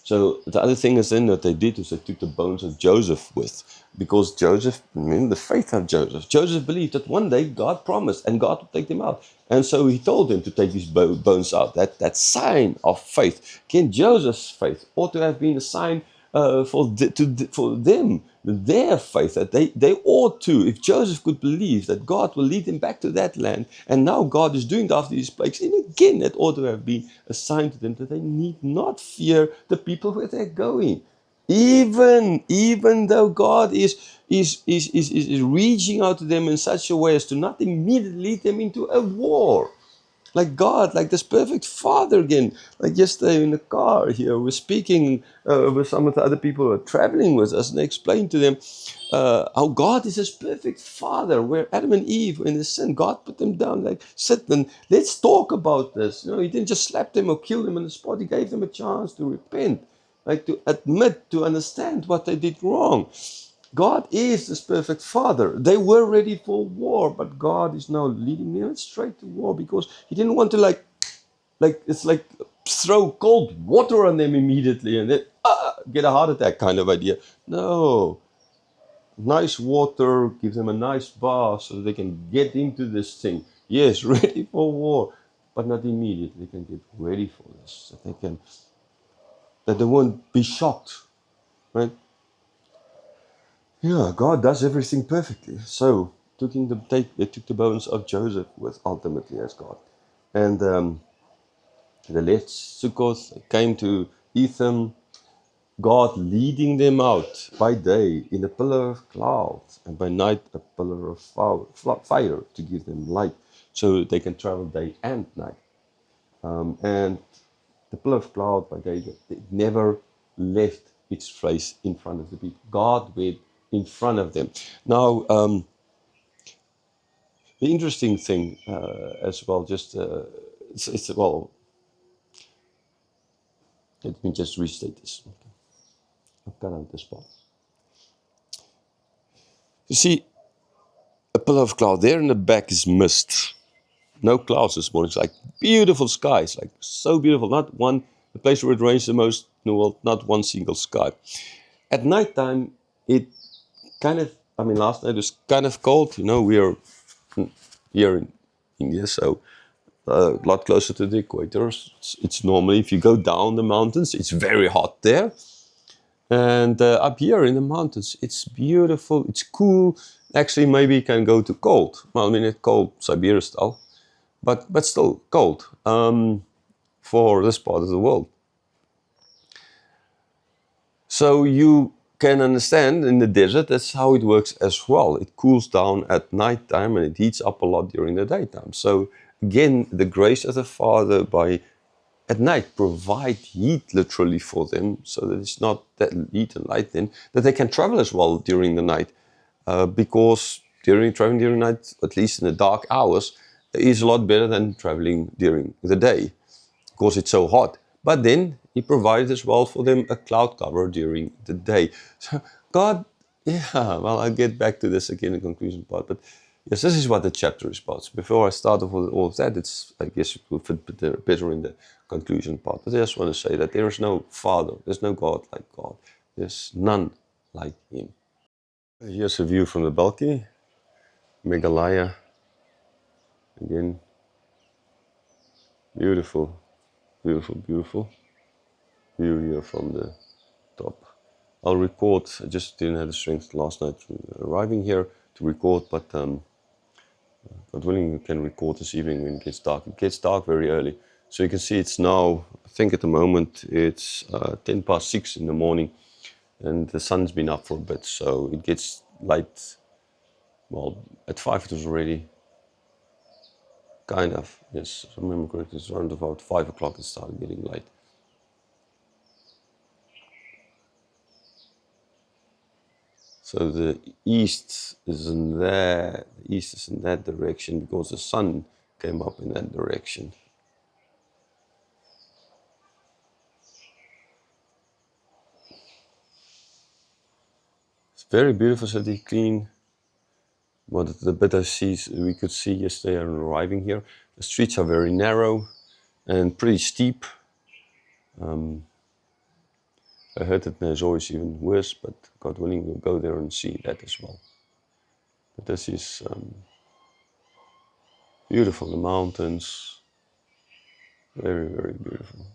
So the other thing is then that they did is they took the bones of Joseph with, because Joseph, I mean, the faith of Joseph. Joseph believed that one day God promised and God would take them out. And so he told them to take these bones out. That sign of faith. Again, Joseph's faith ought to have been a sign for them, their faith, that they ought to, if Joseph could believe that God will lead them back to that land, and now God is doing it after these plagues, and again, it ought to have been a sign to them that they need not fear the people where they're going. Even though God is reaching out to them in such a way as to not immediately lead them into a war. Like God, like this perfect Father again. Like yesterday in the car here, we're speaking with some of the other people who are traveling with us, and I explained to them how God is this perfect Father. Where Adam and Eve in the sin, God put them down, like sit and let's talk about this. You know, He didn't just slap them or kill them on the spot. He gave them a chance to repent, like to admit, to understand what they did wrong. God is this perfect Father. They were ready for war, but God is now leading them straight to war, because He didn't want to like it's like throw cold water on them immediately and then get a heart attack kind of idea. No, nice water, give them a nice bath so that they can get into this thing. Yes, ready for war, but not immediately. They can get ready for this. That they won't be shocked, right? Yeah, God does everything perfectly. So they took the bones of Joseph with ultimately as God. And they left Sukkoth, they came to Etham, God leading them out by day in a pillar of cloud, and by night a pillar of fire to give them light, so they can travel day and night. And the pillar of cloud by day, it never left its place in front of the people. God went in front of them. Now, the interesting thing as well, just well, let me just restate this. I've got out this part. You see, a pillar of cloud there in the back is mist. No clouds this morning. It's like beautiful skies, like so beautiful. Not one, the place where it rains the most in the world, not one single sky. At nighttime, it kind of, I mean, last night was kind of cold. You know, we are here in India, so a lot closer to the equator. It's normally, if you go down the mountains, it's very hot there. And up here in the mountains, it's beautiful, it's cool. Actually, maybe you can go to cold. Well, I mean, it's cold, Siberia style, but still cold for this part of the world. So you can understand in the desert, that's how it works as well. It cools down at night time and it heats up a lot during the daytime. So again, the grace of the Father by at night provide heat literally for them, so that it's not that heat and light then, that they can travel as well during the night, because traveling during the night, at least in the dark hours, is a lot better than traveling during the day, because it's so hot. But then He provided as well for them a cloud cover during the day. So God, yeah, well, I'll get back to this again in the conclusion part, but yes, this is what the chapter is about. So before I start off with all of that, I guess it will fit better in the conclusion part. But I just want to say that there is no Father, there's no God like God. There's none like Him. Here's a view from the balcony. Meghalaya. Again, beautiful, beautiful, beautiful view here from the top. I'll record, I just didn't have the strength last night arriving here to record, but God willing, you can record this evening when it gets dark. It gets dark very early. So you can see it's now, I think at the moment, it's 10 past 6 in the morning, and the sun's been up for a bit, so it gets light. Well, at 5 it was already kind of, yes, if I remember correctly, it's around about 5 o'clock it started getting light. So the east is in there, the east is in that direction because the sun came up in that direction. It's very beautiful city, clean. What the bit we could see yesterday arriving here, the streets are very narrow and pretty steep. I heard that Nezo is even worse, but God willing, we'll go there and see that as well. But this is beautiful, the mountains, very, very beautiful.